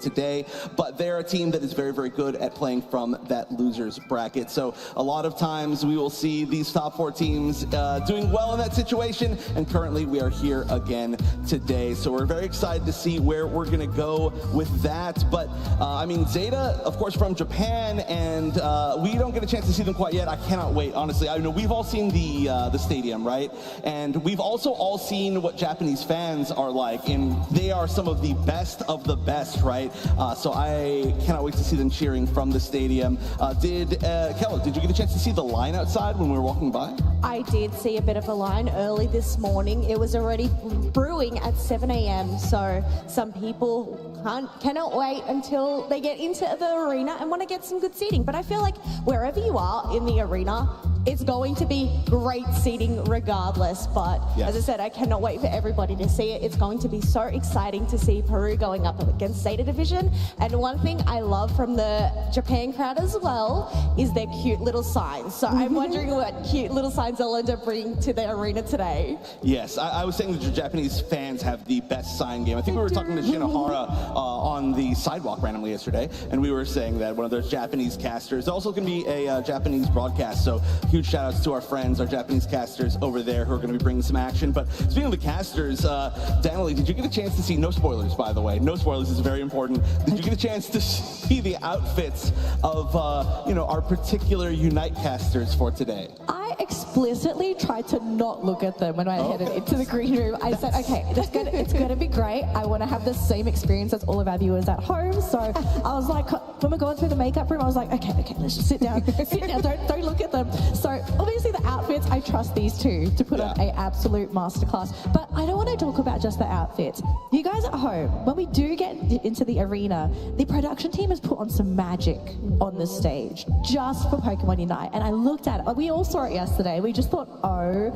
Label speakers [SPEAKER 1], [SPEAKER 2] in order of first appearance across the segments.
[SPEAKER 1] today, but they're a team that is very, very good at playing from that loser's bracket. So a lot of times we will see these top four teams doing well in that situation, and currently we are here again today. So we're very excited to see where we're going to go with that. But I mean, Zeta, of course, from Japan, and we don't get a chance to see them quite yet. I cannot wait, honestly. I know we've all seen the stadium, right? And we've also all seen what Japanese fans are like, and they are some of the best, right? So I cannot wait to see them cheering from the stadium. Kelly, did you get a chance to see the line outside when we were walking by?
[SPEAKER 2] I did see a bit of a line early this morning. It was already brewing at 7 a.m. So some people cannot wait until they get into the arena and want to get some good seating. But I feel like wherever you are in the arena, it's going to be great seating regardless. But yes, as I said, I cannot wait for everybody to see it. It's going to be so exciting to see Peru going up against Zeta Division. And one thing I love from the Japan crowd as well is their cute little signs. So I'm wondering what cute little signs they'll end up bringing to the arena today.
[SPEAKER 1] Yes, I was saying that the Japanese fans have the best sign game. I think we were talking to Shinohara on the sidewalk randomly yesterday, and we were saying that one of those Japanese casters, also going to be a Japanese broadcast, so huge shout outs to our friends, our Japanese casters over there who are going to be bringing some action. But speaking of the casters, Danielle, did you get a chance to see, no spoilers by the way, no spoilers is very important, did you get a chance to see the outfits of our particular Unite casters for today?
[SPEAKER 3] I explicitly tried to not look at them when I headed into the green room. I said, okay, it's going to be great. I want to have the same experience as all of our viewers at home. So I was like, when we're going through the makeup room, I was like, okay, let's just sit down, don't look at them. So obviously the outfits, I trust these two to put on an absolute masterclass. But I don't want to talk about just the outfits. You guys at home, when we do get into the arena, the production team has put on some magic on the stage just for Pokemon Unite. And I looked at it, we all saw it yesterday. We just thought, oh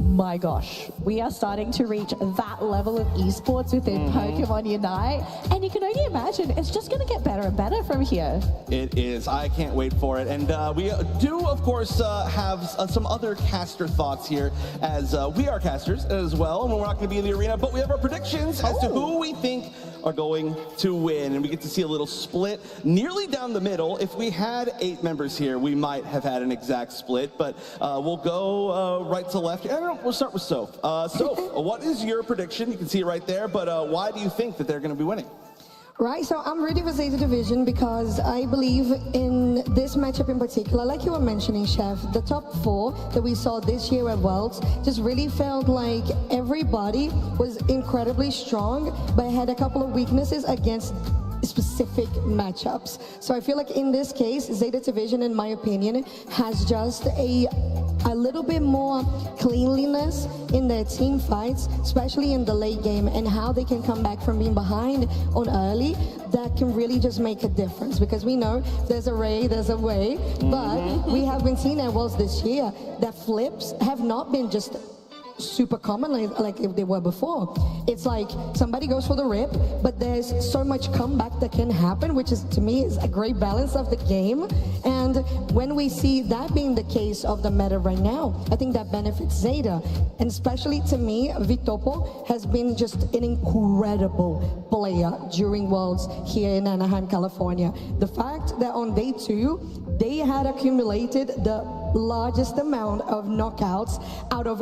[SPEAKER 3] my gosh, we are starting to reach that level of esports within Pokemon Unite. And you can only imagine it's just going to get better and better from here.
[SPEAKER 1] It is. I can't wait for it. And we do, of course, have some other caster thoughts here, as we are casters as well, and we're not going to be in the arena, but we have our predictions as to who we think are going to win, and we get to see a little split nearly down the middle. If we had 8 members here, we might have had an exact split, but we'll go right to left. I don't know, we'll start with Soph. Soph, what is your prediction? You can see it right there, but why do you think that they're going to be winning?
[SPEAKER 4] Right, so I'm ready for Zeta Division because I believe in this matchup in particular. Like you were mentioning, Chef, the top 4 that we saw this year at Worlds just really felt like everybody was incredibly strong, but had a couple of weaknesses against specific matchups. So I feel like in this case, Zeta Division, in my opinion, has just a little bit more cleanliness in their team fights, especially in the late game, and how they can come back from being behind on early. That can really just make a difference, because we know there's a Ray, there's a way, but we have been seeing at Worlds this year that flips have not been just super common like they were before. It's like somebody goes for the rip, but there's so much comeback that can happen, which is, to me, is a great balance of the game. And when we see that being the case of the meta right now, I think that benefits Zeta. And especially to me, Vitopo has been just an incredible player during Worlds here in Anaheim, California. The fact that on day 2, they had accumulated the largest amount of knockouts out of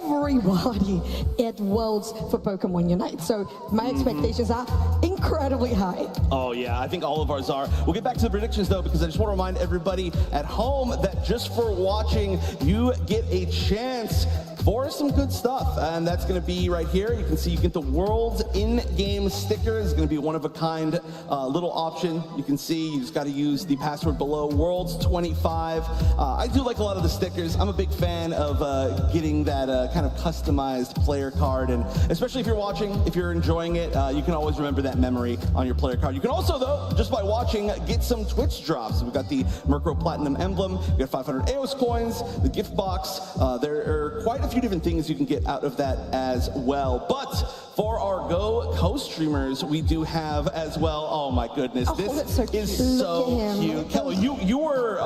[SPEAKER 4] everybody at Worlds for Pokemon Unite. So my expectations are incredibly high.
[SPEAKER 1] Oh yeah, I think all of ours are. We'll get back to the predictions though, because I just want to remind everybody at home that just for watching, you get a chance for some good stuff, and that's going to be right here. You can see you get the World's in-game sticker. It's going to be one of a kind little option. You can see you just got to use the password below, Worlds25. I do like a lot of the stickers. I'm a big fan of getting that kind of customized player card, and especially if you're watching, if you're enjoying it, you can always remember that memory on your player card. You can also, though, just by watching, get some Twitch drops. We've got the Murkrow Platinum emblem, we got 500 EOS coins, the gift box. There are quite a few different things you can get out of that as well. But for our Go co-streamers, we do have as well. Oh my goodness, this is so cute. Kelly, you were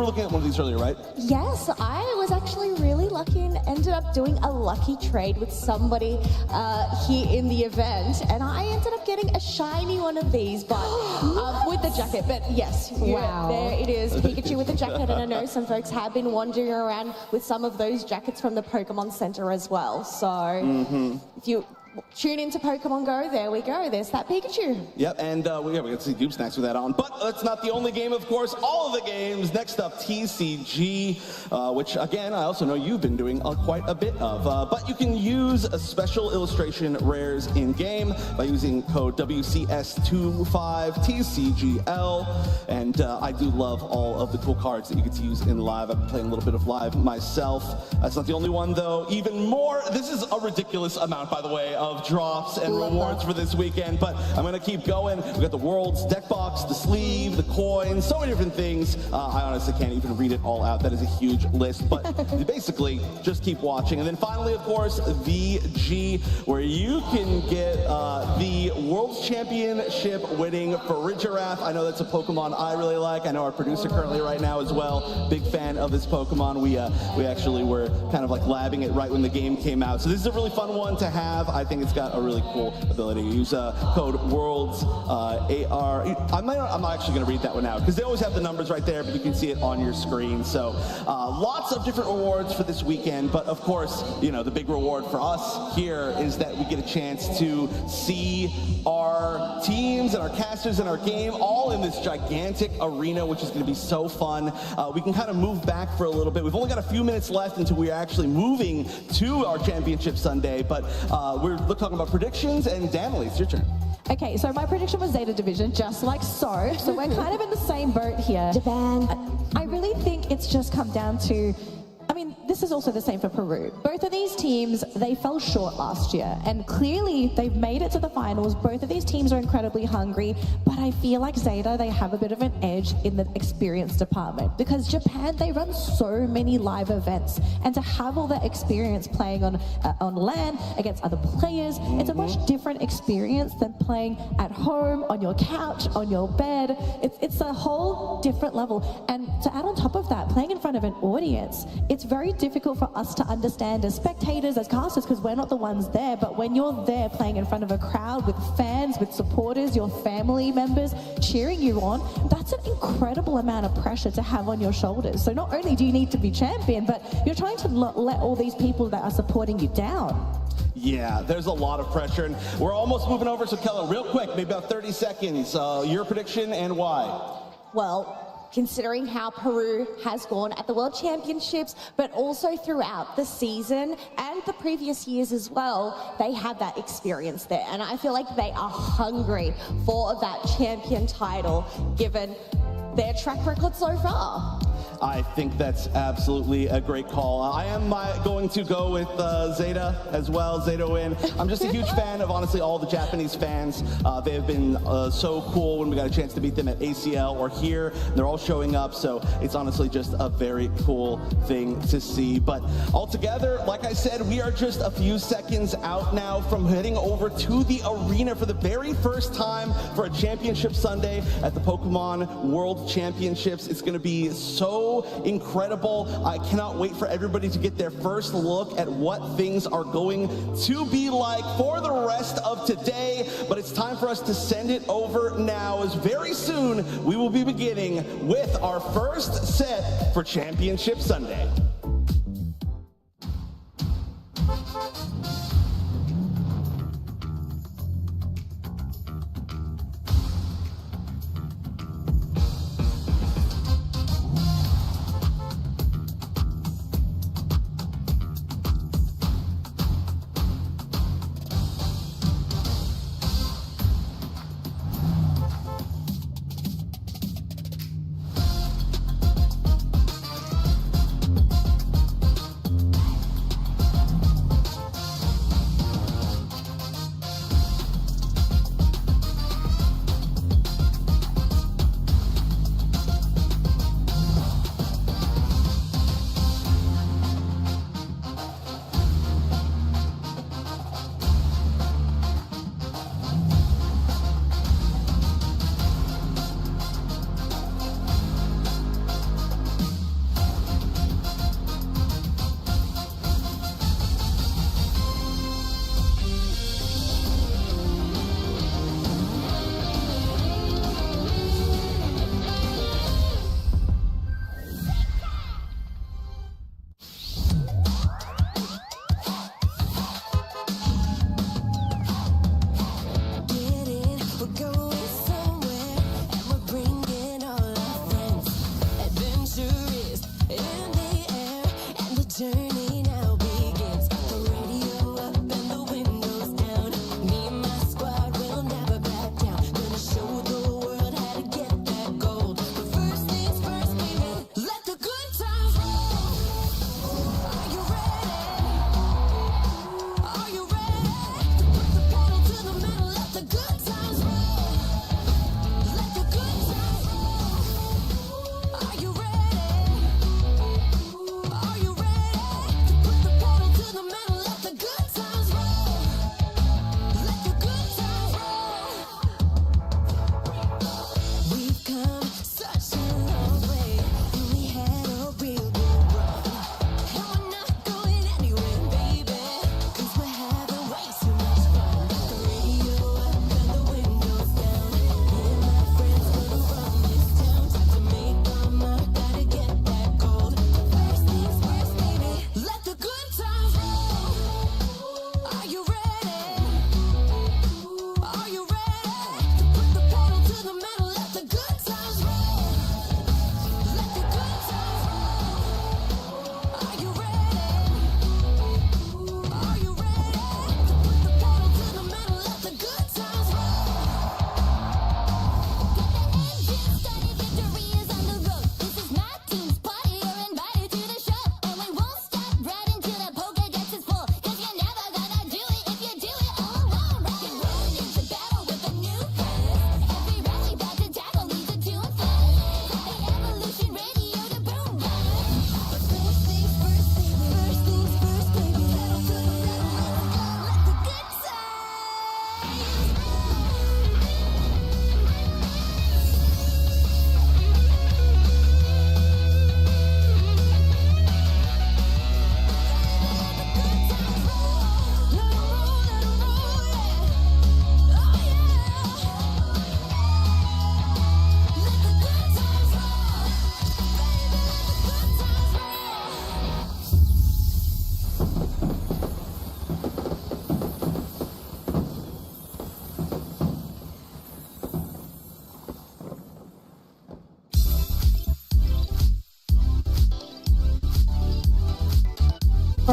[SPEAKER 1] looking at one of these earlier, right?
[SPEAKER 2] Yes, I was actually really lucky and ended up doing a lucky trade with somebody here in the event, and I ended up getting a shiny one of these, but with the jacket. But yes,
[SPEAKER 3] Wow.
[SPEAKER 2] there it is, Pikachu with the jacket, and I know some folks have been wandering around with some of those jackets from the Pokemon Center as well. So if you tune into Pokemon Go, there we go. There's that Pikachu.
[SPEAKER 1] Yep, and we got to see Goop Snacks with that on. But that's not the only game, of course. All of the games. Next up, TCG, which, again, I also know you've been doing quite a bit of. But you can use a special illustration rares in-game by using code WCS25TCGL. And I do love all of the cool cards that you get to use in live. I've been playing a little bit of live myself. That's not the only one, though. Even more, this is a ridiculous amount, by the way, of drops and rewards for this weekend, but I'm going to keep going. We got the World's deck box, the sleeve, the coins, so many different things. I honestly can't even read it all out. That is a huge list, but basically, just keep watching. And then finally, of course, VG, where you can get the World Championship winning Farigiraf. I know that's a Pokemon I really like. I know our producer currently right now as well. Big fan of this Pokemon. We actually were kind of like labbing it right when the game came out. So this is a really fun one to have. I think it's got a really cool ability. Use code WORLDS AR. I'm not actually going to read that one out because they always have the numbers right there, but you can see it on your screen. So lots of different rewards for this weekend. But of course, you know, the big reward for us here is that we get a chance to see our teams and our casters and our game all in this gigantic arena, which is going to be so fun. We can kind of move back for a little bit. We've only got a few minutes left until we are actually moving to our Championship Sunday, but we're talking about predictions, and Danley, it's your turn.
[SPEAKER 3] Okay, so my prediction was Zeta Division, just like so. So we're kind of in the same boat here.
[SPEAKER 2] Japan.
[SPEAKER 3] I really think it's just come down to, I mean, this is also the same for Peru. Both of these teams, they fell short last year, and clearly they've made it to the finals. Both of these teams are incredibly hungry, but I feel like Zeta, they have a bit of an edge in the experience department because Japan, they run so many live events, and to have all that experience playing on LAN against other players, it's a much different experience than playing at home, on your couch, on your bed. It's a whole different level. And to add on top of that, playing in front of an audience, it's very difficult for us to understand as spectators, as casters, because we're not the ones there. But when you're there playing in front of a crowd with fans, with supporters, your family members cheering you on, that's an incredible amount of pressure to have on your shoulders. So not only do you need to be champion, but you're trying to let all these people that are supporting you down.
[SPEAKER 1] Yeah, there's a lot of pressure, and we're almost moving over. So Kella, real quick, maybe about 30 seconds, your prediction and why?
[SPEAKER 2] Well, considering how Peru has gone at the World Championships, but also throughout the season and the previous years as well, they have that experience there. And I feel like they are hungry for that champion title, given their track record so far.
[SPEAKER 1] I think that's absolutely a great call. I am going to go with Zeta as well, Zeta win. I'm just a huge fan of, honestly, all the Japanese fans. They have been so cool when we got a chance to meet them at ACL or here. They're all showing up, so it's honestly just a very cool thing to see. But altogether, like I said, we are just a few seconds out now from heading over to the arena for the very first time for a Championship Sunday at the Pokemon World Championships. It's going to be so incredible. I cannot wait for everybody to get their first look at what things are going to be like for the rest of today. But it's time for us to send it over now, as very soon we will be beginning with our first set for Championship Sunday.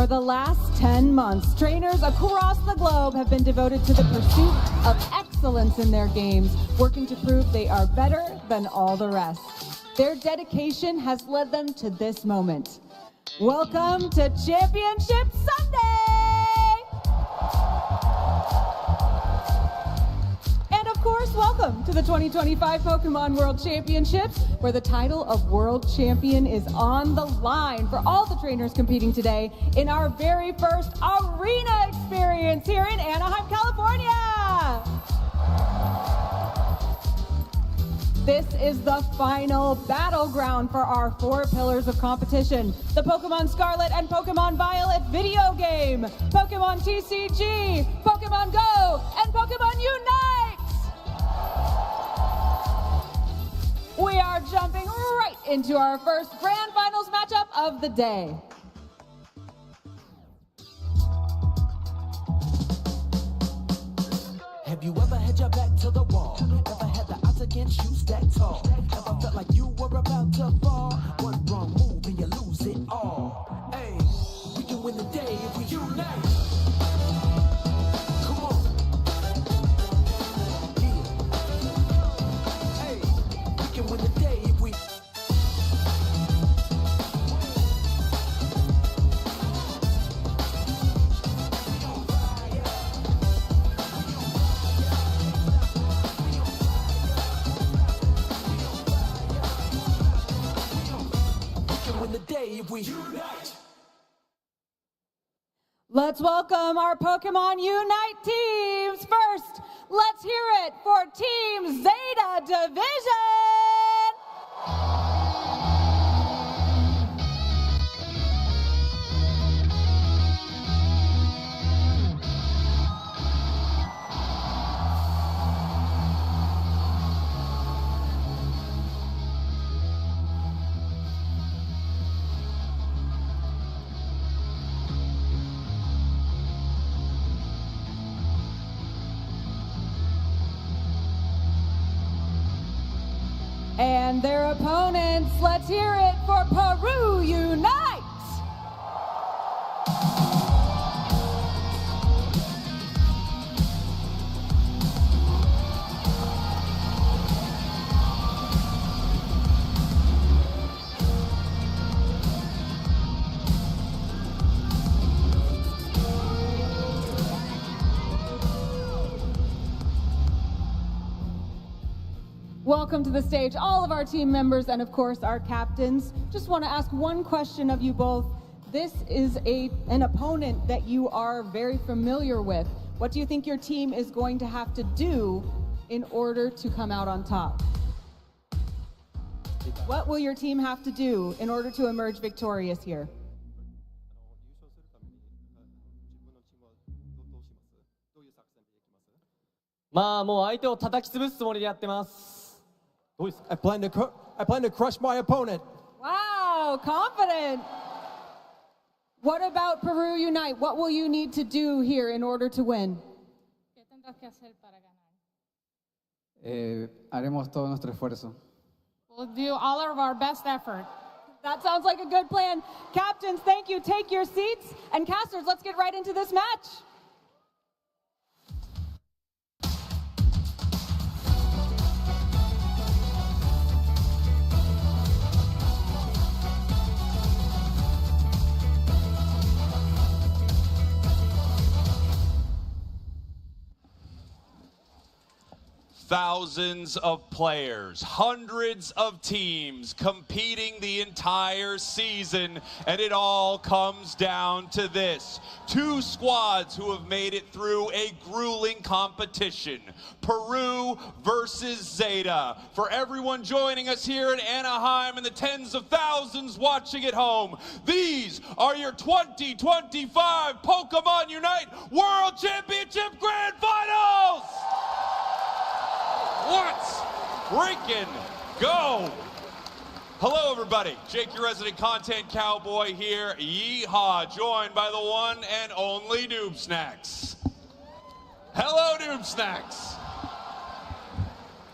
[SPEAKER 5] For the last 10 months, trainers across the globe have been devoted to the pursuit of excellence in their games, working to prove they are better than all the rest. Their dedication has led them to this moment. Welcome to Championship Sunday! And of course, welcome to the 2025 Pokemon World Championships, where the title of World Champion is on the line for all the trainers competing today in our very first arena experience here in Anaheim, California. This is the final battleground for our 4 pillars of competition: the Pokemon Scarlet and Pokemon Violet video game, Pokemon TCG, Pokemon Go, and Pokemon Unite! We are jumping right into our first grand finals matchup of the day.
[SPEAKER 6] Have you ever had your back to the wall? Ever had the odds against you stacked tall? Ever felt like you were about to fall? One wrong move and you lose it all. Hey, we can win the day if we unite. Come on. Yeah. Hey, we can win the day if we... if we unite.
[SPEAKER 5] Let's welcome our Pokemon Unite teams. First, let's hear it for Team Zeta Division. And their opponents, let's hear it for Peru Unite! Welcome to the stage, all of our team members and of course our captains. Just want to ask one question of you both. This is an opponent that you are very familiar with. What do you think your team is going to have to do in order to come out on top? What will your team have to do in order to emerge victorious here?
[SPEAKER 7] I plan to crush my opponent.
[SPEAKER 5] Wow, confident. What about Peru Unite? What will you need to do here in order to win?
[SPEAKER 8] Haremos todo nuestro esfuerzo.
[SPEAKER 9] We'll do all of our best effort.
[SPEAKER 5] That sounds like a good plan. Captains, thank you. Take your seats. And casters, let's get right into this match.
[SPEAKER 10] Thousands of players, hundreds of teams competing the entire season, and it all comes down to this. 2 squads who have made it through a grueling competition. Peru versus Zeta. For everyone joining us here in Anaheim and the tens of thousands watching at home, these are your 2025 Pokemon Unite World Championship Grand Finals! Let's freaking go! Hello, everybody. Jake, your resident content cowboy here. Yeehaw, joined by the one and only Noob Snacks. Hello, Noob Snacks.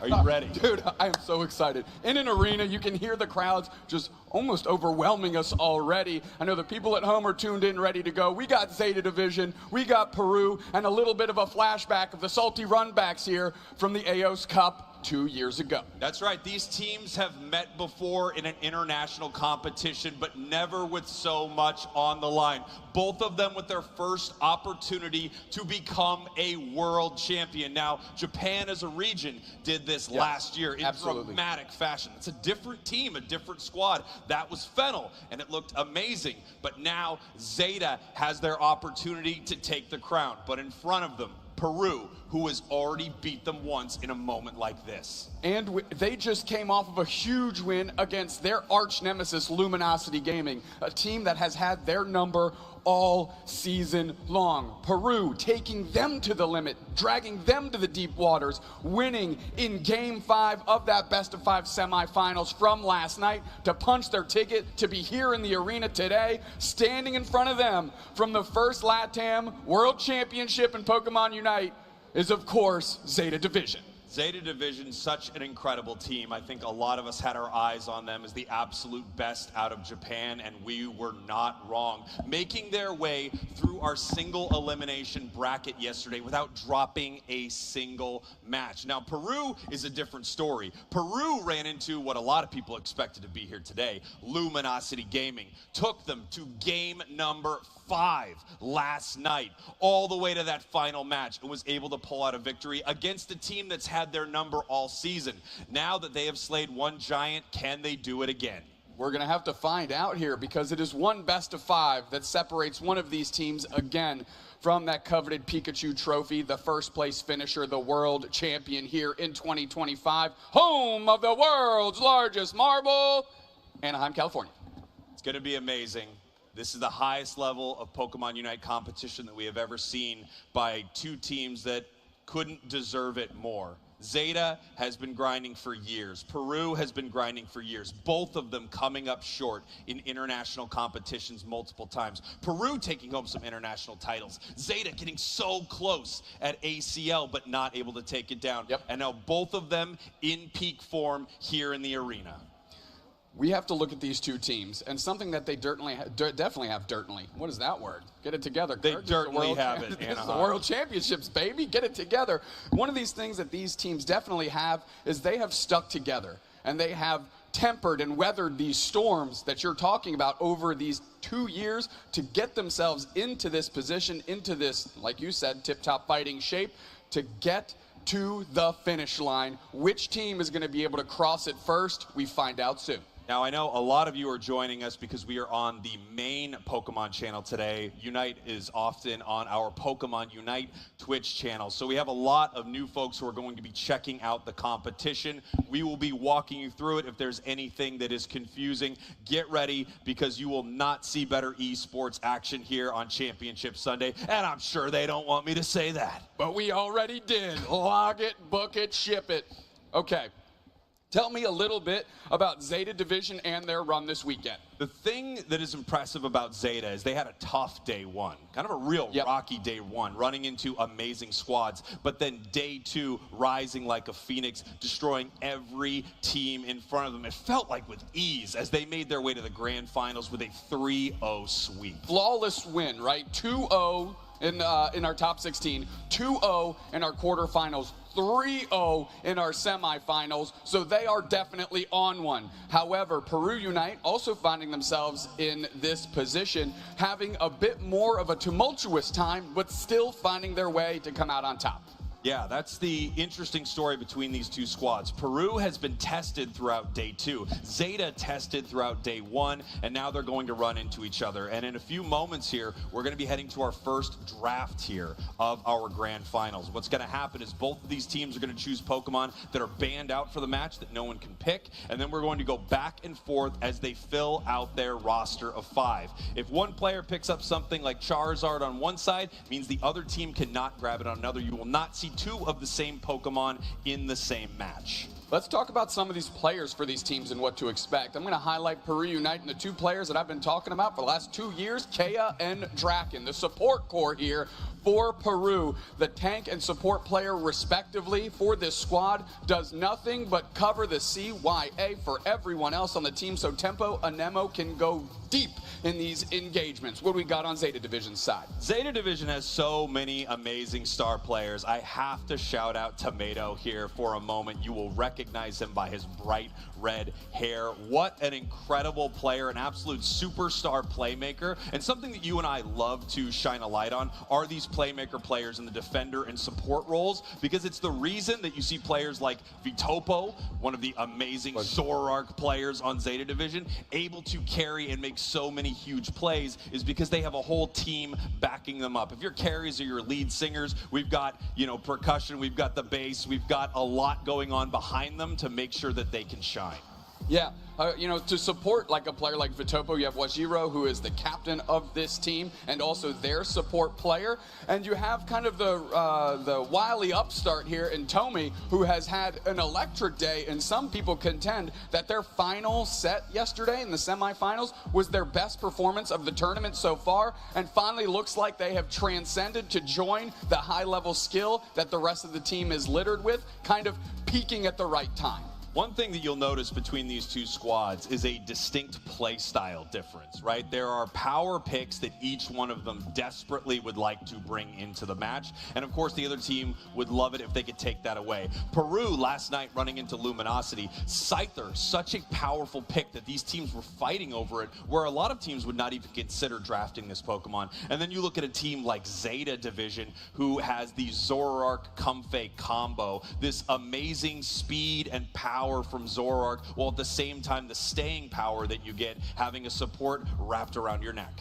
[SPEAKER 10] Are you ready?
[SPEAKER 8] Dude, I am so excited. In an arena, you can hear the crowds just almost overwhelming us already. I know the people at home are tuned in, ready to go. We got Zeta Division, we got Peru, and a little bit of a flashback of the salty runbacks here from the AOS Cup 2 years ago.
[SPEAKER 10] That's right. These teams have met before in an international competition, but never with so much on the line. Both of them with their first opportunity to become a world champion. Now, Japan as a region did this last year in dramatic fashion. It's a different team, a different squad. That was Fennel, and it looked amazing. But now Zeta has their opportunity to take the crown. But in front of them, Peru, who has already beat them once in a moment like this.
[SPEAKER 8] And they just came off of a huge win against their arch nemesis, Luminosity Gaming, a team that has had their number all season long. Peru taking them to the limit, dragging them to the deep waters, winning in Game 5 of that best-of-5 semifinals from last night to punch their ticket to be here in the arena today, standing in front of them from the first LATAM World Championship in Pokemon Unite is, of course, Zeta Division.
[SPEAKER 10] Zeta Division, such an incredible team. I think a lot of us had our eyes on them as the absolute best out of Japan, and we were not wrong. Making their way through our single elimination bracket yesterday without dropping a single match. Now, Peru is a different story. Peru ran into what a lot of people expected to be here today. Luminosity Gaming took them to game number 5 last night, all the way to that final match, and was able to pull out a victory against a team that's had their number all season. Now that they have slayed one giant, can they do it again?
[SPEAKER 8] We're going to have to find out here, because it is one best-of-5 that separates one of these teams again from that coveted Pikachu trophy, the first place finisher, the world champion here in 2025, home of the world's largest marble, Anaheim, California.
[SPEAKER 10] It's going to be amazing. This is the highest level of Pokemon Unite competition that we have ever seen by two teams that couldn't deserve it more. Zeta has been grinding for years. Peru has been grinding for years. Both of them coming up short in international competitions multiple times. Peru taking home some international titles. Zeta getting so close at ACL, but not able to take it down.
[SPEAKER 8] Yep.
[SPEAKER 10] And now both of them in peak form here in the arena.
[SPEAKER 8] We have to look at these two teams, and something that they definitely have. What is that word? Get it together.
[SPEAKER 10] They certainly have it.
[SPEAKER 8] This is the World Championships, baby. Get it together. One of these things that these teams definitely have is they have stuck together, and they have tempered and weathered these storms that you're talking about over these 2 years to get themselves into this position, into this, like you said, tip-top fighting shape, to get to the finish line. Which team is going to be able to cross it first? We find out soon.
[SPEAKER 10] Now, I know a lot of you are joining us because we are on the main Pokemon channel today. Unite is often on our Pokemon Unite Twitch channel. So we have a lot of new folks who are going to be checking out the competition. We will be walking you through it. If there's anything that is confusing, get ready, because you will not see better esports action here on Championship Sunday. And I'm sure they don't want me to say that.
[SPEAKER 8] But we already did. Log it, book it, ship it. Okay. Tell me a little bit about Zeta Division and their run this weekend.
[SPEAKER 10] The thing that is impressive about Zeta is they had a tough day one, kind of a real rocky day one, running into amazing squads, but then day 2 rising like a phoenix, destroying every team in front of them. It felt like with ease as they made their way to the grand finals with a 3-0 sweep.
[SPEAKER 8] Flawless win, right? 2-0 in our top 16, 2-0 in our quarterfinals, 3-0 in our semifinals, so they are definitely on one. However, Peru Unite also finding themselves in this position, having a bit more of a tumultuous time, but still finding their way to come out on top.
[SPEAKER 10] Yeah, that's the interesting story between these two squads. Peru has been tested throughout day 2. Zeta tested throughout day 1, and now they're going to run into each other. And in a few moments here, we're going to be heading to our first draft here of our grand finals. What's going to happen is both of these teams are going to choose Pokemon that are banned out for the match that no one can pick, and then we're going to go back and forth as they fill out their roster of 5. If one player picks up something like Charizard on one side, it means the other team cannot grab it on another. You will not see see two of the same Pokemon in the same match.
[SPEAKER 8] Let's talk about some of these players for these teams and what to expect. I'm going to highlight Peru Unite and the two players that I've been talking about for the last 2 years, Kea and Draken, the support core here for Peru. The tank and support player, respectively, for this squad does nothing but cover the CYA for everyone else on the team, so Tempo Anemo can go deep in these engagements. What do we got on Zeta Division's side?
[SPEAKER 10] Zeta Division has so many amazing star players. I have to shout out Tomato here for a moment. You will recognize him by his bright red hair. What an incredible player, an absolute superstar playmaker, and something that you and I love to shine a light on are these playmaker players in the defender and support roles, because it's the reason that you see players like Vitopo, one of the amazing Zoroark players on Zeta Division, able to carry and make so many huge plays, is because they have a whole team backing them up. If your carries are your lead singers, we've got, percussion, we've got the bass, we've got a lot going on behind them to make sure that they can shine.
[SPEAKER 8] Yeah, to support like a player like Vitopo, you have Wajiro, who is the captain of this team and also their support player. And you have kind of the wily upstart here in Tomi, who has had an electric day. And some people contend that their final set yesterday in the semifinals was their best performance of the tournament so far. And finally looks like they have transcended to join the high-level skill that the rest of the team is littered with, kind of peaking at the right time.
[SPEAKER 10] One thing that you'll notice between these two squads is a distinct play style difference, right? There are power picks that each one of them desperately would like to bring into the match. And of course, the other team would love it if they could take that away. Peru last night running into Luminosity. Scyther, such a powerful pick that these teams were fighting over it, where a lot of teams would not even consider drafting this Pokemon. And then you look at a team like Zeta Division, who has the Zoroark Comfey combo, this amazing speed and power from Zoroark, while at the same time the staying power that you get having a support wrapped around your neck.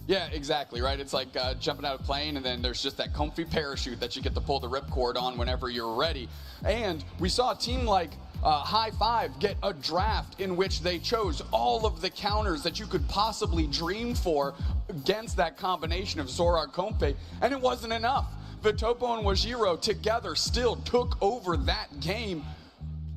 [SPEAKER 8] Yeah, exactly, right? It's like jumping out of a plane, and then there's just that comfy parachute that you get to pull the ripcord on whenever you're ready. And we saw a team like High Five get a draft in which they chose all of the counters that you could possibly dream for against that combination of Zoroark Comfey, and it wasn't enough. Vitopo and Wajiro together still took over that game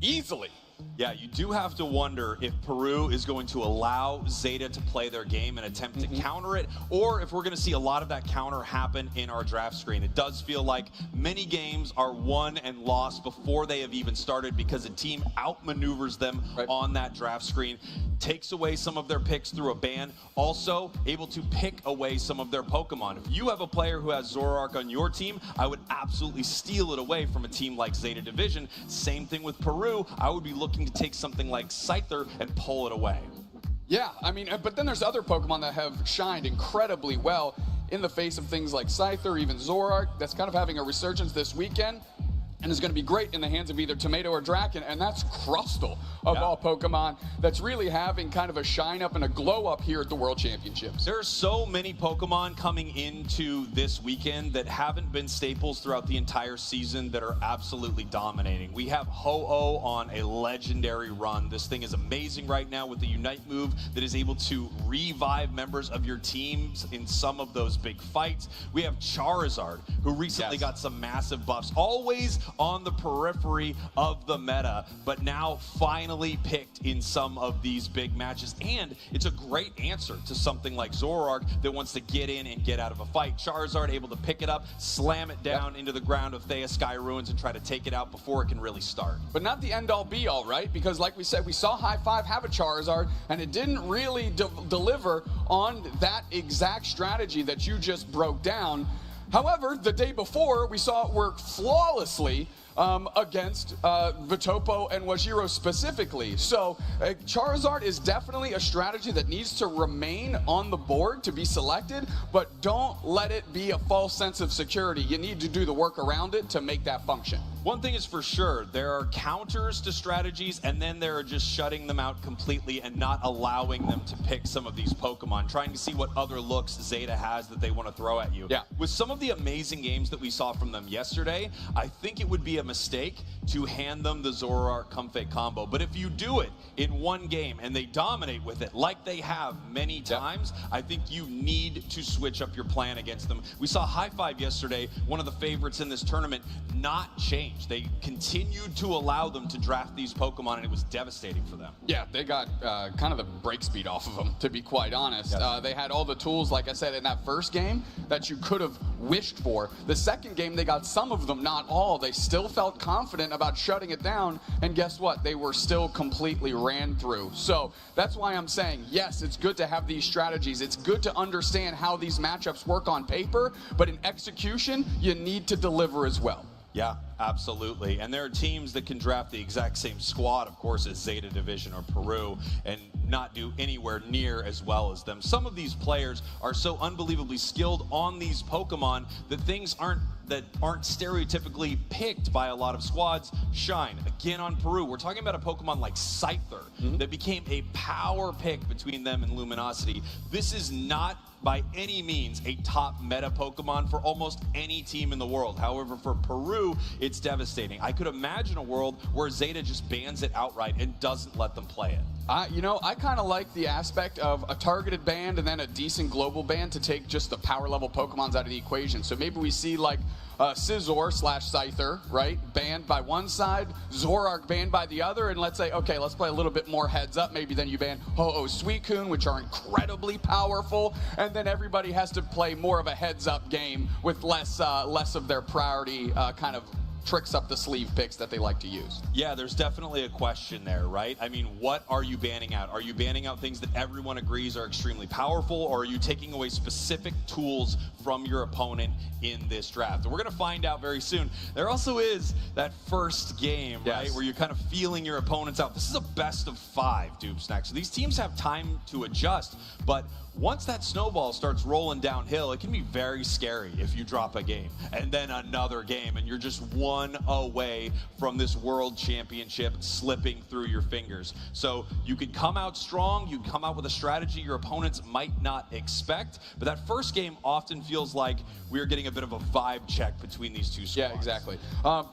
[SPEAKER 8] easily.
[SPEAKER 10] Yeah, you do have to wonder if Peru is going to allow Zeta to play their game and attempt to counter it, or if we're going to see a lot of that counter happen in our draft screen. It does feel like many games are won and lost before they have even started because a team outmaneuvers them on that draft screen, takes away some of their picks through a ban, also able to pick away some of their Pokemon. If you have a player who has Zoroark on your team, I would absolutely steal it away from a team like Zeta Division. Same thing with Peru. I would be looking to take something like Scyther and pull it away.
[SPEAKER 8] Yeah, I mean, but then there's other Pokemon that have shined incredibly well in the face of things like Scyther, even Zoroark, that's kind of having a resurgence this weekend and is going to be great in the hands of either Tomato or Draken, and that's Crustle of all Pokemon that's really having kind of a shine up and a glow up here at the World Championships.
[SPEAKER 10] There are so many Pokemon coming into this weekend that haven't been staples throughout the entire season that are absolutely dominating. We have Ho-Oh on a legendary run. This thing is amazing right now with the Unite move that is able to revive members of your teams in some of those big fights. We have Charizard, who recently got some massive buffs, always on the periphery of the meta, but now finally picked in some of these big matches. And it's a great answer to something like Zoroark that wants to get in and get out of a fight. Charizard able to pick it up, slam it down into the ground of Thea Sky Ruins and try to take it out before it can really start.
[SPEAKER 8] But not the end-all be-all, right? Because like we said, we saw High Five have a Charizard, and it didn't really deliver on that exact strategy that you just broke down. However, the day before, we saw it work flawlessly against Vitopo and Wajiro specifically. So Charizard is definitely a strategy that needs to remain on the board to be selected, but don't let it be a false sense of security. You need to do the work around it to make that function.
[SPEAKER 10] One thing is for sure, there are counters to strategies, and then there are just shutting them out completely and not allowing them to pick some of these Pokemon, trying to see what other looks Zeta has that they want to throw at you.
[SPEAKER 8] Yeah.
[SPEAKER 10] With some of the amazing games that we saw from them yesterday, I think it would be a mistake to hand them the Zoroark Comfey combo. But if you do it in one game and they dominate with it, like they have many times, I think you need to switch up your plan against them. We saw High Five yesterday, one of the favorites in this tournament, not change. They continued to allow them to draft these Pokemon, and it was devastating for them.
[SPEAKER 8] Yeah, they got kind of the break speed off of them, to be quite honest. Yes. They had all the tools, like I said, in that first game that you could have wished for. The second game, they got some of them, not all. They still felt confident about shutting it down, and guess what? They were still completely ran through. So that's why I'm saying, yes, it's good to have these strategies. It's good to understand how these matchups work on paper, but in execution, you need to deliver as well.
[SPEAKER 10] Yeah, absolutely. And there are teams that can draft the exact same squad, of course, as Zeta Division or Peru, and not do anywhere near as well as them. Some of these players are so unbelievably skilled on these Pokemon that things aren't stereotypically picked by a lot of squads shine. Again, on Peru, we're talking about a Pokemon like Scyther that became a power pick between them and Luminosity. This is not by any means a top meta Pokemon for almost any team in the world. However, for Peru, it's devastating. I could imagine a world where Zeta just bans it outright and doesn't let them play it.
[SPEAKER 8] You know, I kind of like the aspect of a targeted ban and then a decent global ban to take just the power level Pokemons out of the equation. So maybe we see like Scizor / Scyther, right? Banned by one side, Zoroark banned by the other, and let's say, okay, let's play a little bit more heads up. Maybe then you ban Ho-Oh, Suicune, which are incredibly powerful, and then everybody has to play more of a heads up game with less of their priority kind of tricks up the sleeve picks that they like to use.
[SPEAKER 10] Yeah, there's definitely a question there, right? I mean, what are you banning out? Are you banning out things that everyone agrees are extremely powerful, or are you taking away specific tools from your opponent in this draft? And we're going to find out very soon. There also is that first game, right, where you're kind of feeling your opponents out. This is a best of 5 Doob Snack. So these teams have time to adjust, but once that snowball starts rolling downhill, it can be very scary if you drop a game and then another game, and you're just one away from this world championship slipping through your fingers. So you could come out strong, you come out with a strategy your opponents might not expect, but that first game often feels like we're getting a bit of a vibe check between these two squads.
[SPEAKER 8] Yeah, exactly.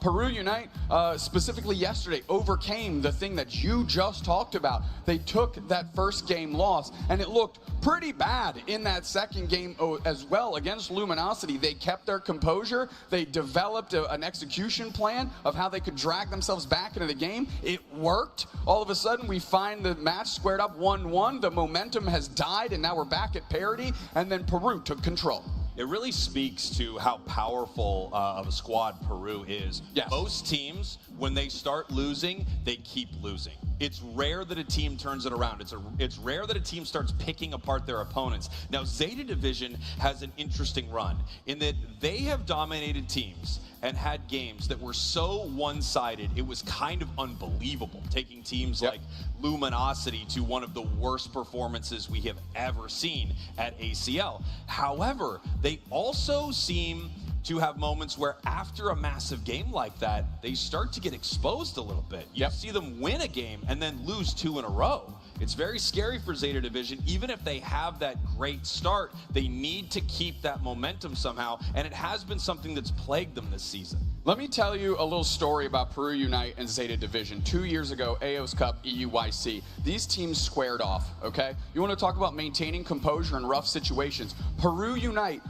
[SPEAKER 8] Peru Unite, specifically yesterday, overcame the thing that you just talked about. They took that first game loss, and it looked pretty bad in that second game as well against Luminosity. They kept their composure. They developed an execution plan of how they could drag themselves back into the game. It worked. All of a sudden, we find the match squared up 1-1. The momentum has died, and now we're back at parity, and then Peru took control.
[SPEAKER 10] It really speaks to how powerful of a squad Peru is.
[SPEAKER 8] Yes.
[SPEAKER 10] Most teams, when they start losing, they keep losing. It's rare that a team turns it around. It's rare that a team starts picking apart their opponents. Now, Zeta Division has an interesting run in that they have dominated teams and had games that were so one-sided, it was kind of unbelievable, taking teams like Luminosity to one of the worst performances we have ever seen at ACL. However, they also seem to have moments where after a massive game like that, they start to get exposed a little bit. You see them win a game and then lose 2 in a row. It's very scary for Zeta Division. Even if they have that great start, they need to keep that momentum somehow, and it has been something that's plagued them this season.
[SPEAKER 8] Let me tell you a little story about Peru Unite and Zeta Division. 2 years ago, AOS Cup, EUYC. These teams squared off, okay? You want to talk about maintaining composure in rough situations. Peru Unite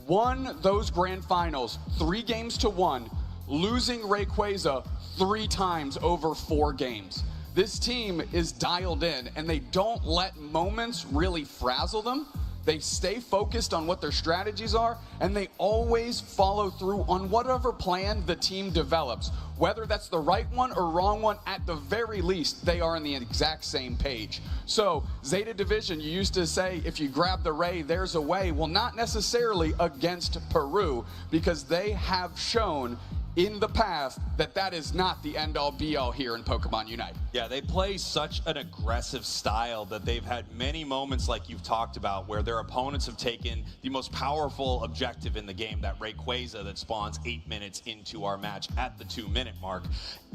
[SPEAKER 8] won those grand finals 3-1, losing Rayquaza 3 times over 4 games. This team is dialed in, and they don't let moments really frazzle them. They stay focused on what their strategies are, and they always follow through on whatever plan the team develops. Whether that's the right one or wrong one, at the very least, they are on the exact same page. So, Zeta Division, you used to say, if you grab the Ray, there's a way. Well, not necessarily against Peru, because they have shown in the past that that is not the end-all be-all here in Pokemon Unite.
[SPEAKER 10] Yeah, they play such an aggressive style that they've had many moments like you've talked about where their opponents have taken the most powerful objective in the game, that Rayquaza that spawns 8 minutes into our match at the 2-minute mark,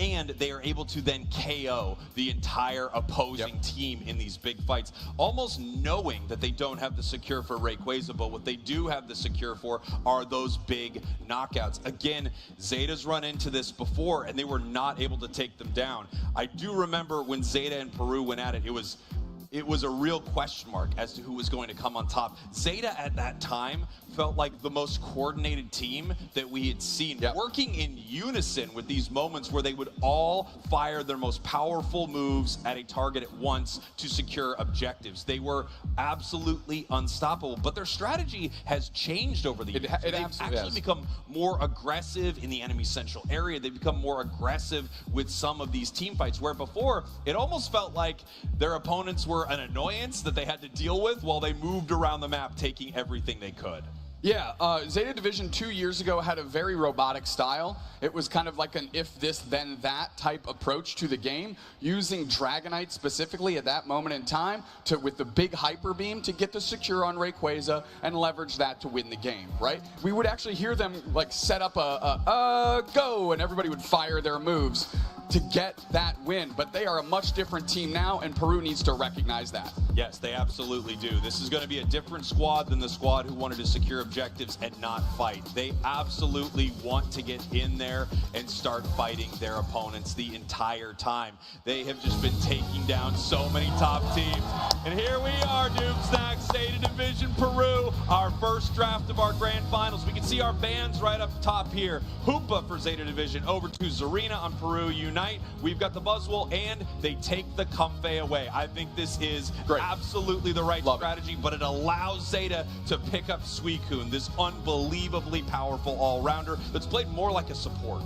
[SPEAKER 10] and they are able to then KO the entire opposing team in these big fights, almost knowing that they don't have the secure for Rayquaza, but what they do have the secure for are those big knockouts. Again, Zeta Zeta's run into this before, and they were not able to take them down. I do remember when Zeta and Peru went at it, it was a real question mark as to who was going to come on top. Zeta at that time felt like the most coordinated team that we had seen, working in unison with these moments where they would all fire their most powerful moves at a target at once to secure objectives. They were absolutely unstoppable, but their strategy has changed over the years. They've actually become more aggressive in the enemy central area. They've become more aggressive with some of these team fights, where before it almost felt like their opponents were an annoyance that they had to deal with while they moved around the map taking everything they could.
[SPEAKER 8] Yeah, Zeta Division 2 years ago had a very robotic style. It was kind of like an if this then that type approach to the game, using Dragonite specifically at that moment in time with the big hyper beam to get the secure on Rayquaza and leverage that to win the game, right? We would actually hear them like set up a go, and everybody would fire their moves to get that win. But they are a much different team now, and Peru needs to recognize that.
[SPEAKER 10] Yes, they absolutely do. This is going to be a different squad than the squad who wanted to secure objectives and not fight. They absolutely want to get in there and start fighting their opponents the entire time. They have just been taking down so many top teams. And here we are, Doomsnack, Zeta Division Peru, our first draft of our grand finals. We can see our bands right up top here. Hoopa for Zeta Division, over to Zarina on Peru Unite. We've got the Buzzwole, and they take the Comfey away. I think this is absolutely the right strategy, but it allows Zeta to pick up Suicune, this unbelievably powerful all-rounder that's played more like a support.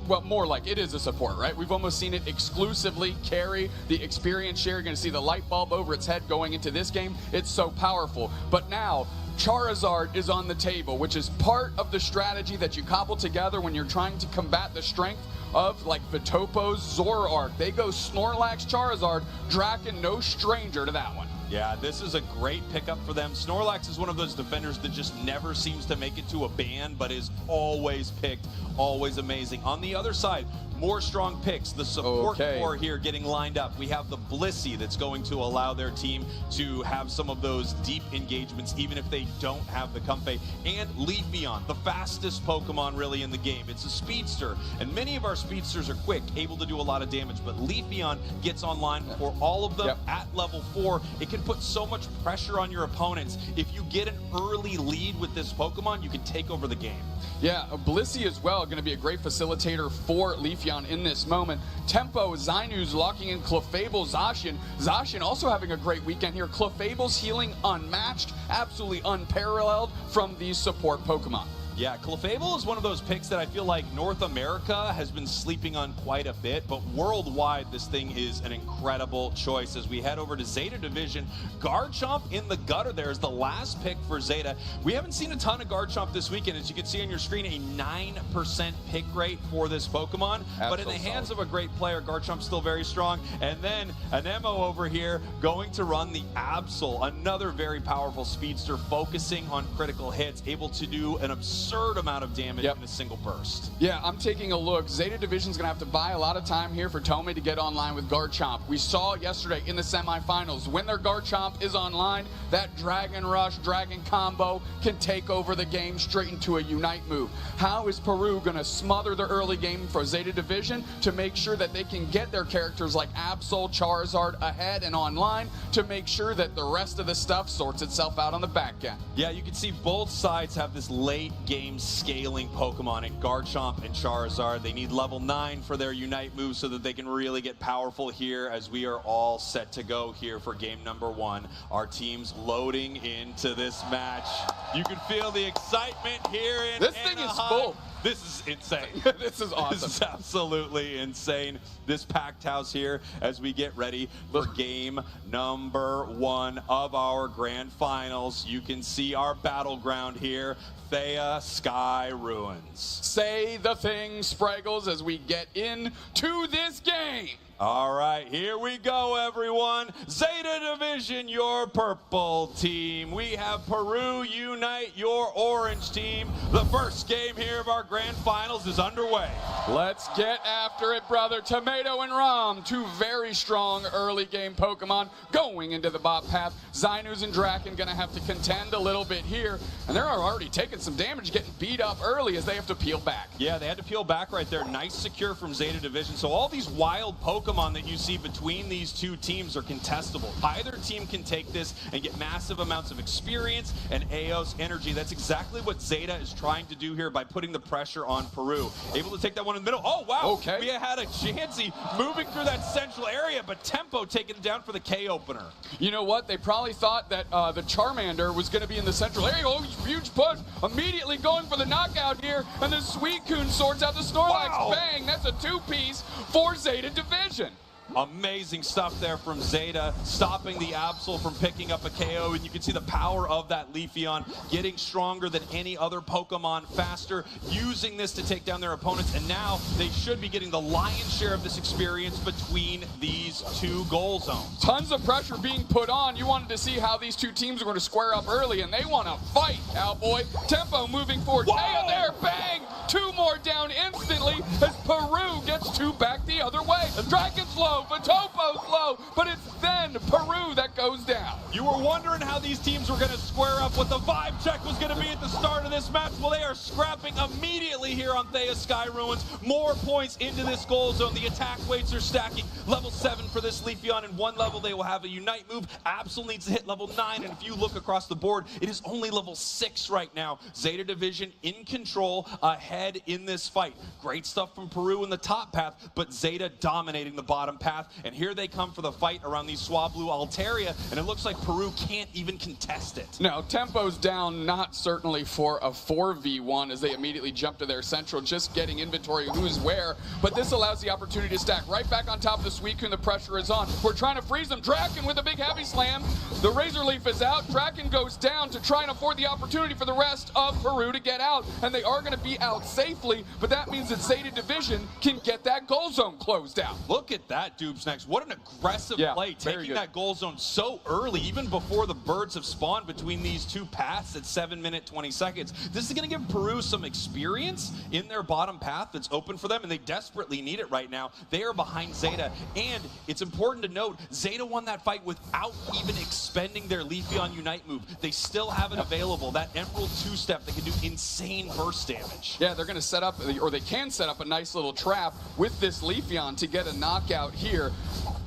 [SPEAKER 8] Well, more like it is a support, right? We've almost seen it exclusively carry the experience share. You're going to see the light bulb over its head going into this game. It's so powerful. But now, Charizard is on the table, which is part of the strategy that you cobble together when you're trying to combat the strength of, like, Vitopo's Zoroark. They go Snorlax, Charizard, Draken, no stranger to that one.
[SPEAKER 10] Yeah, this is a great pickup for them. Snorlax is one of those defenders that just never seems to make it to a ban, but is always picked, always amazing. On the other side, more strong picks. The support core here getting lined up. We have the Blissey that's going to allow their team to have some of those deep engagements, even if they don't have the Comfey. And Leafeon, the fastest Pokemon really in the game. It's a speedster, and many of our speedsters are quick, able to do a lot of damage, but Leafeon gets online before all of them at level 4. It can put so much pressure on your opponents. If you get an early lead with this Pokemon, you can take over the game.
[SPEAKER 8] Yeah, Blissey as well, going to be a great facilitator for Leafeon in this moment. Tempo, Zainu's locking in Clefable, Zacian. Zacian also having a great weekend here. Clefable's healing unmatched, absolutely unparalleled from these support Pokemon.
[SPEAKER 10] Yeah, Clefable is one of those picks that I feel like North America has been sleeping on quite a bit, but worldwide this thing is an incredible choice. As we head over to Zeta Division, Garchomp in the gutter there is the last pick for Zeta. We haven't seen a ton of Garchomp this weekend. As you can see on your screen, a 9% pick rate for this Pokemon, but in the hands of a great player, Garchomp's still very strong. And then Anemo over here going to run the Absol, another very powerful speedster, focusing on critical hits, able to do an absurd amount of damage in a single burst.
[SPEAKER 8] Yeah, I'm taking a look. Zeta Division's going to have to buy a lot of time here for Tomei to get online with Garchomp. We saw yesterday in the semifinals, when their Garchomp is online, that Dragon Rush, Dragon combo can take over the game straight into a Unite move. How is Peru going to smother the early game for Zeta Division to make sure that they can get their characters like Absol, Charizard ahead and online to make sure that the rest of the stuff sorts itself out on the back end?
[SPEAKER 10] Yeah, you can see both sides have this late game scaling Pokemon in Garchomp and Charizard. They need level 9 for their Unite move so that they can really get powerful here, as we are all set to go here for game number 1. Our team's loading into this match. You can feel the excitement here in
[SPEAKER 8] This thing is full.
[SPEAKER 10] This is insane.
[SPEAKER 8] This is awesome.
[SPEAKER 10] This is absolutely insane. This packed house here as we get ready for game number 1 of our grand finals. You can see our battleground here. Thea Sky Ruins.
[SPEAKER 8] Say the thing, Spraggles, as we get into this game.
[SPEAKER 10] All right, here we go, everyone. Zeta Division, your purple team. We have Peru Unite, your orange team. The first game here of our grand finals is underway.
[SPEAKER 8] Let's get after it, brother. Tomato and Rom, two very strong early game Pokemon going into the bot path. Zainus and Draken gonna have to contend a little bit here, and they're already taking some damage, getting beat up early as they have to peel back.
[SPEAKER 10] Yeah, they had to peel back right there. Nice secure from Zeta Division. So all these wild Pokemon that you see between these two teams are contestable. Either team can take this and get massive amounts of experience and Eos energy. That's exactly what Zeta is trying to do here by putting the pressure on Peru. Able to take that one in the middle. Oh, wow.
[SPEAKER 8] Okay.
[SPEAKER 10] We had a Chansey moving through that central area, but Tempo taking it down for the K opener.
[SPEAKER 8] You know what? They probably thought that the Charmander was going to be in the central area. Oh, huge push. Immediately going for the knockout here, and the Suicune sorts out the Snorlax.
[SPEAKER 10] Wow.
[SPEAKER 8] Bang! That's a two-piece for Zeta Division.
[SPEAKER 10] Amazing stuff there from Zeta, stopping the Absol from picking up a KO, and you can see the power of that Leafeon getting stronger than any other Pokemon, faster, using this to take down their opponents, and now they should be getting the lion's share of this experience between these two goal zones.
[SPEAKER 8] Tons of pressure being put on. You wanted to see how these two teams are going to square up early, and they want to fight, cowboy. Tempo moving forward. KO there, bang! Two more down instantly as Peru gets two back the other way. Dragon's low, Vitopo's low, but it's then Peru that goes down.
[SPEAKER 10] You were wondering how these teams were going to square up, what the vibe check was going to be at the start of this match. Well, they are scrapping immediately here on Thea Sky Ruins. More points into this goal zone. The attack weights are stacking. Level 7 for this Leafeon. In one level, they will have a Unite move. Absol needs to hit level 9, and if you look across the board, it is only level 6 right now. Zeta Division in control, ahead in this fight. Great stuff from Peru in the top path, but Zeta dominating the bottom path, and here they come for the fight around the Swablu Altaria, and it looks like Peru can't even contest it.
[SPEAKER 8] No, Tempo's down, not certainly for a 4v1 as they immediately jump to their central, just getting inventory who's where, but this allows the opportunity to stack right back on top of the Suicune. The pressure is on. We're trying to freeze them. Draken with a big heavy slam. The Razor Leaf is out. Draken goes down to try and afford the opportunity for the rest of Peru to get out, and they are going to be out safely, but that means that Zeta Division can get that goal zone closed out.
[SPEAKER 10] Look at that, Dupes next. What an aggressive play, taking that goal zone so early, even before the birds have spawned between these two paths at 7 minutes 20 seconds. This is going to give Peru some experience in their bottom path that's open for them, and they desperately need it right now. They are behind Zeta, and it's important to note, Zeta won that fight without even expending their Leafeon Unite move. They still have it available, that Emerald 2-step that can do insane burst damage.
[SPEAKER 8] Yeah, they're going to set up, or they can set up a nice little trap with this Leafeon to get a knockout here.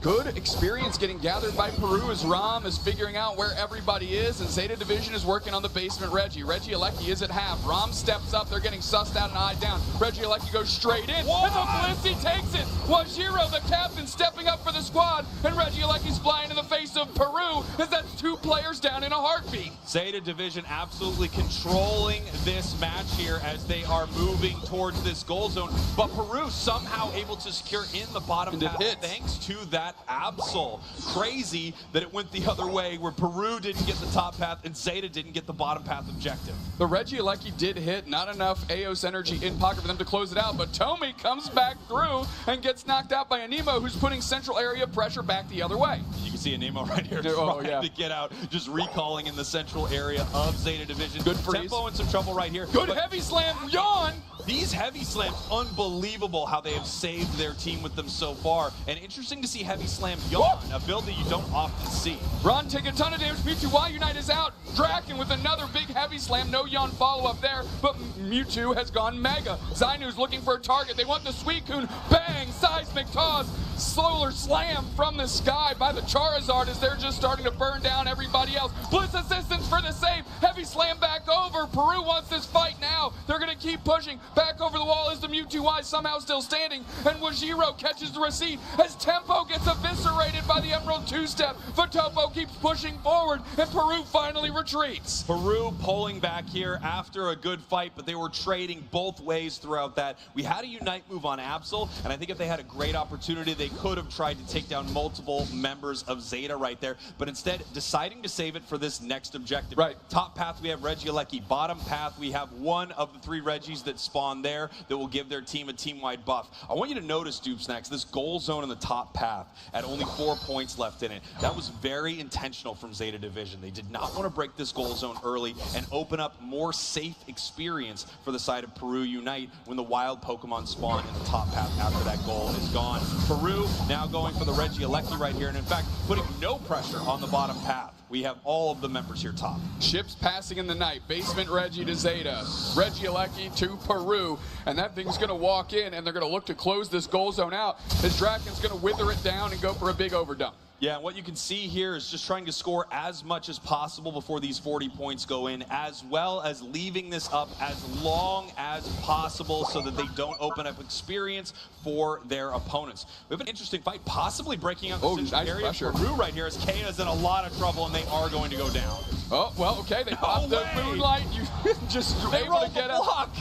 [SPEAKER 8] Good experience getting gathered by Peru as Rom is figuring out where everybody is, and Zeta Division is working on the basement Reggie. Regieleki is at half. Rom steps up. They're getting sussed out and eyed down. Regieleki goes straight in,
[SPEAKER 10] Whoa!
[SPEAKER 8] and the Blissey takes it. Wajiro, the captain, stepping up for the squad, and Regieleki's flying in the face of Peru as that's two players down in a heartbeat.
[SPEAKER 10] Zeta Division absolutely controlling this match here as they are moving towards this goal zone, but Peru somehow able to secure in the bottom path thanks to that Absol. Crazy that it went the other way where Peru didn't get the top path and Zeta didn't get the bottom path objective.
[SPEAKER 8] The Regieleki did hit, not enough Eos energy in pocket for them to close it out, but Tomy comes back through and gets knocked out by Anemo, who's putting central area pressure back the other way.
[SPEAKER 10] You can see Anemo right here trying to get out, just recalling in the central area of Zeta Division.
[SPEAKER 8] Good freeze.
[SPEAKER 10] Tempo in some trouble right here.
[SPEAKER 8] Good heavy slam, Yawn!
[SPEAKER 10] These heavy slams, unbelievable how they have saved their team with them so far. And interesting to see heavy slam Yawn, a build that you don't often see.
[SPEAKER 8] Ron take a ton of damage. Mewtwo Unite is out. Draken with another big heavy slam. No Yawn follow-up there, but Mewtwo has gone mega. Zainu's looking for a target. They want the Suicune. Bang! Seismic toss. Solar slam from the sky by the Charizard as they're just starting to burn down everybody else. Blitz assistance for the save. Heavy slam back over. Peru wants this fight now. They're going to keep pushing. Back over the wall is the Mewtwo somehow still standing, and Wajiro catches the receipt as Tempo gets eviscerated by the Emerald 2-step. Vitopo keeps pushing forward, and Peru finally retreats.
[SPEAKER 10] Peru pulling back here after a good fight, but they were trading both ways throughout that. We had a Unite move on Absol, and I think if they had a great opportunity, they they could have tried to take down multiple members of Zeta right there, but instead deciding to save it for this next objective.
[SPEAKER 8] Right.
[SPEAKER 10] Top path, we have Regieleki. Bottom path, we have one of the 3 Reggies that spawn there that will give their team a team-wide buff. I want you to notice, Dupe Snacks, this goal zone in the top path at only 4 points left in it. That was very intentional from Zeta Division. They did not want to break this goal zone early and open up more safe experience for the side of Peru Unite when the wild Pokemon spawn in the top path after that goal is gone. Peru now going for the Regieleki right here, and in fact, putting no pressure on the bottom path. We have all of the members here top.
[SPEAKER 8] Ships passing in the night. Basement Reggie to Zeta. Regieleki to Peru. And that thing's going to walk in, and they're going to look to close this goal zone out as Draken's going to wither it down and go for a big overdump.
[SPEAKER 10] Yeah, and what you can see here is just trying to score as much as possible before these 40 points go in, as well as leaving this up as long as possible so that they don't open up experience for their opponents. We have an interesting fight, possibly breaking out the
[SPEAKER 8] nice
[SPEAKER 10] area
[SPEAKER 8] pressure.
[SPEAKER 10] for Peru right here, as Kaya's in a lot of trouble, and they are going to go down.
[SPEAKER 8] Oh, well, okay, they popped the Moonlight. You just able to get
[SPEAKER 10] block.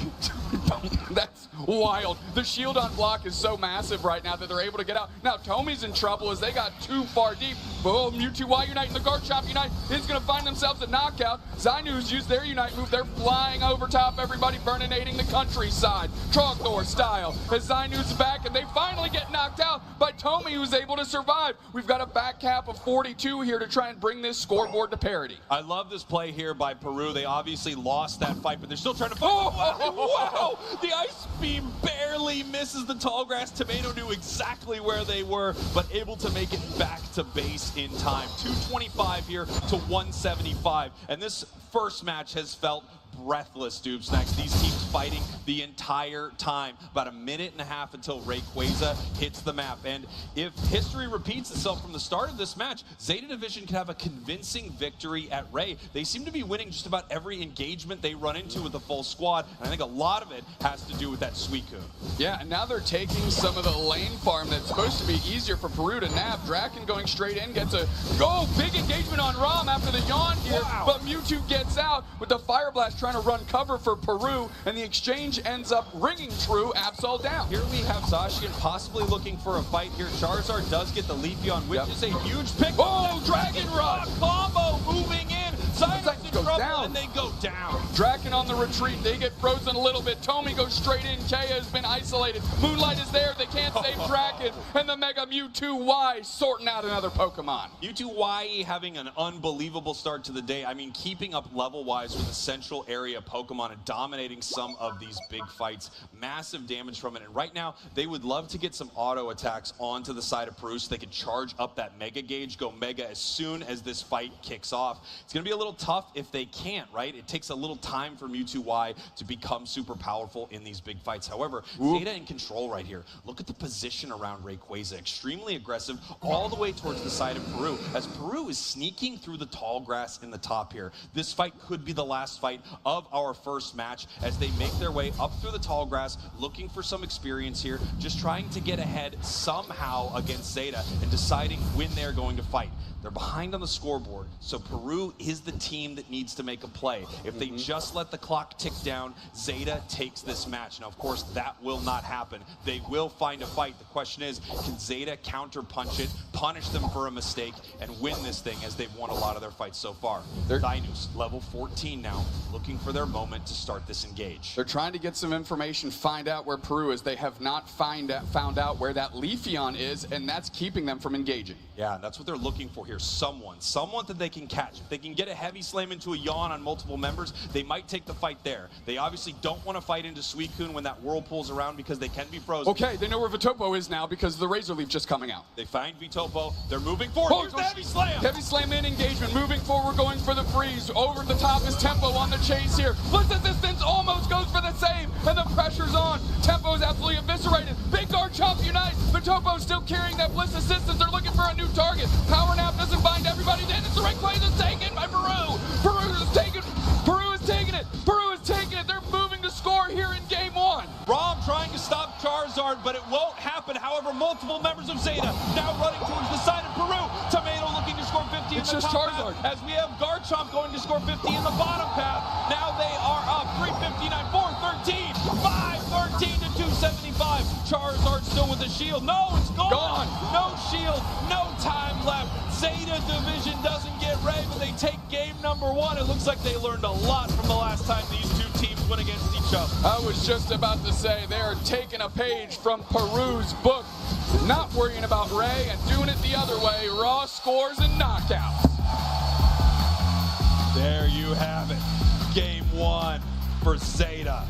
[SPEAKER 8] That's wild. The shield on block is so massive right now that they're able to get out. Now, Tommy's in trouble as they got too far deep. Boom, Mewtwo Unite and the Garchomp Unite is going to find themselves a knockout. Zynu's used their Unite move. They're flying over top everybody, burninating the countryside. Trogdor style as Zynu's back, and they finally get knocked out by Tommy, who's able to survive. We've got a back cap of 42 here to try and bring this scoreboard to parity.
[SPEAKER 10] I love this play here by Peru. They obviously lost that fight, but they're still trying to fight. Wow! The Ice Beam barely misses the tall grass. Tomato knew exactly where they were, but able to make it back to base in time. 225 here to 175. And this first match has felt breathless, Dupe Snacks. These teams fighting the entire time. About a minute and a half until Rayquaza hits the map. And if history repeats itself from the start of this match, Zeta Division could have a convincing victory at Ray. They seem to be winning just about every engagement they run into with a full squad. And I think a lot of it has to do with that Suicune.
[SPEAKER 8] Yeah, and now they're taking some of the lane farm that's supposed to be easier for Peru to nab. Draken going straight in, gets a big engagement on Rom after the yawn here.
[SPEAKER 10] Wow.
[SPEAKER 8] But Mewtwo gets out with the Fire Blast trying to run cover for Peru, and the exchange ends up ringing true. Absol down.
[SPEAKER 10] Here we have Zacian possibly looking for a fight here. Charizard does get the Leafeon, which is a huge pick.
[SPEAKER 8] Oh, Dragon Rush!
[SPEAKER 10] Combo moving in. Silence in trouble,
[SPEAKER 8] down.
[SPEAKER 10] and they go down.
[SPEAKER 8] Draken on the retreat. They get frozen a little bit. Tommy goes straight in. Kaya has been isolated. Moonlight is there. They can't save Draken. And the Mega Mewtwo Y sorting out another Pokemon.
[SPEAKER 10] Mewtwo Y having an unbelievable start to the day. I mean, keeping up level-wise with the central area Pokemon and dominating some of these big fights. Massive damage from it. And right now, they would love to get some auto attacks onto the side of Peru so they could charge up that Mega Gauge, go Mega as soon as this fight kicks off. It's going to be a little tough if they can't, right? It takes a little time for Mewtwo Y to become super powerful in these big fights. However, Zeta in control right here. Look at the position around Rayquaza. Extremely aggressive all the way towards the side of Peru, as Peru is sneaking through the tall grass in the top here. This fight could be the last fight of our first match as they make their way up through the tall grass, looking for some experience here, just trying to get ahead somehow against Zeta and deciding when they're going to fight. They're behind on the scoreboard, so Peru is the team that needs to make a play. If they just let the clock tick down, Zeta takes this match. Now, of course, that will not happen. They will find a fight. The question is, can Zeta counter-punch it, punish them for a mistake, and win this thing as they've won a lot of their fights so far? Dynus, level 14 now, looking for their moment to start this engage.
[SPEAKER 8] They're trying to get some information, find out where Peru is. They have not found out where that Leafeon is, and that's keeping them from engaging.
[SPEAKER 10] Yeah, that's what they're looking for here. Someone that they can catch. If they can get a heavy slam into a yawn on multiple members, they might take the fight there. They obviously don't want to fight into Suicune when that whirlpool's around because they can be frozen.
[SPEAKER 8] Okay, they know where Vitopo is now because the Razor Leaf just coming out.
[SPEAKER 10] They find Vitopo. They're moving forward. Here's the heavy slam.
[SPEAKER 8] Heavy slam in engagement. Moving forward, going for the freeze. Over the top is Tempo on the chase here. Blitz Assistance almost goes for the save, and the pressure's on. Tempo is absolutely eviscerated. Big Garchomp unites. Vitopo still carrying that Blitz Assistance. They're looking for a new target. Power Nap doesn't bind everybody. Then it's the Rayquaza taken by Peru. Peru is taking it. Peru is taking it. They're moving to score here in game one.
[SPEAKER 10] Rom trying to stop Charizard, but it won't happen. However, multiple members of Zeta now running towards the side of Peru. Tomato looking to score 50 in the top
[SPEAKER 8] Charizard.
[SPEAKER 10] path, as we have Garchomp going to score 50 in the bottom path. Now they are up 359, 413, 513 to 275. Charizard still with the shield. No, it's gone. gone. No shield, no time left. Zeta Division doesn't get Ray, but they take game number 1. It looks like they learned a lot from the last time these two teams went against each other.
[SPEAKER 8] I was just about to say, they are taking a page from Peru's book, not worrying about Ray and doing it the other way, raw scores and knockouts.
[SPEAKER 10] There you have it. Game 1 for Zeta.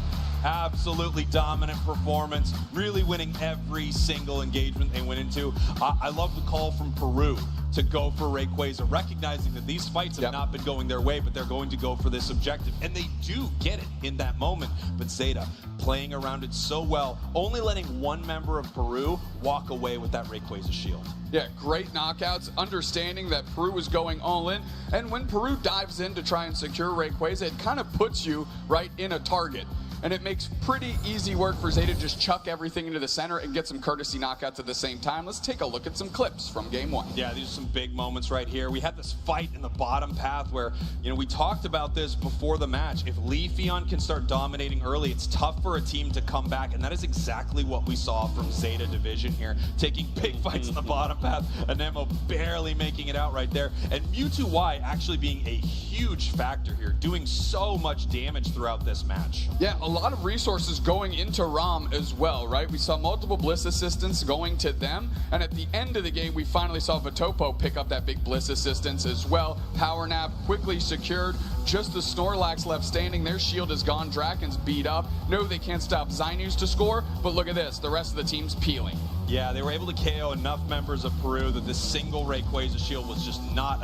[SPEAKER 10] Absolutely dominant performance, really winning every single engagement they went into. I love the call from Peru to go for Rayquaza, recognizing that these fights have not been going their way, but they're going to go for this objective. And they do get it in that moment. But Zeta playing around it so well, only letting one member of Peru walk away with that Rayquaza shield.
[SPEAKER 8] Yeah, great knockouts, understanding that Peru was going all in. And when Peru dives in to try and secure Rayquaza, it kind of puts you right in a target. And it makes pretty easy work for Zeta to just chuck everything into the center and get some courtesy knockouts at the same time. Let's take a look at some clips from game 1.
[SPEAKER 10] Yeah, these are some big moments right here. We had this fight in the bottom path where, we talked about this before the match. If Leafeon can start dominating early, it's tough for a team to come back, and that is exactly what we saw from Zeta Division here, taking big fights in the bottom path, Anemo barely making it out right there, and Mewtwo Y actually being a huge factor here, doing so much damage throughout this match.
[SPEAKER 8] Yeah, a lot of resources going into Rom as well, right? We saw multiple Bliss assistants going to them, and at the end of the game, we finally saw Vitopo pick up that big Bliss assistance as well. Power Nap quickly secured. Just the Snorlax left standing. Their shield is gone. Draken's beat up. No, they can't stop Zinus to score, but look at this. The rest of the team's peeling.
[SPEAKER 10] Yeah, they were able to KO enough members of Peru that this single Rayquaza shield was just not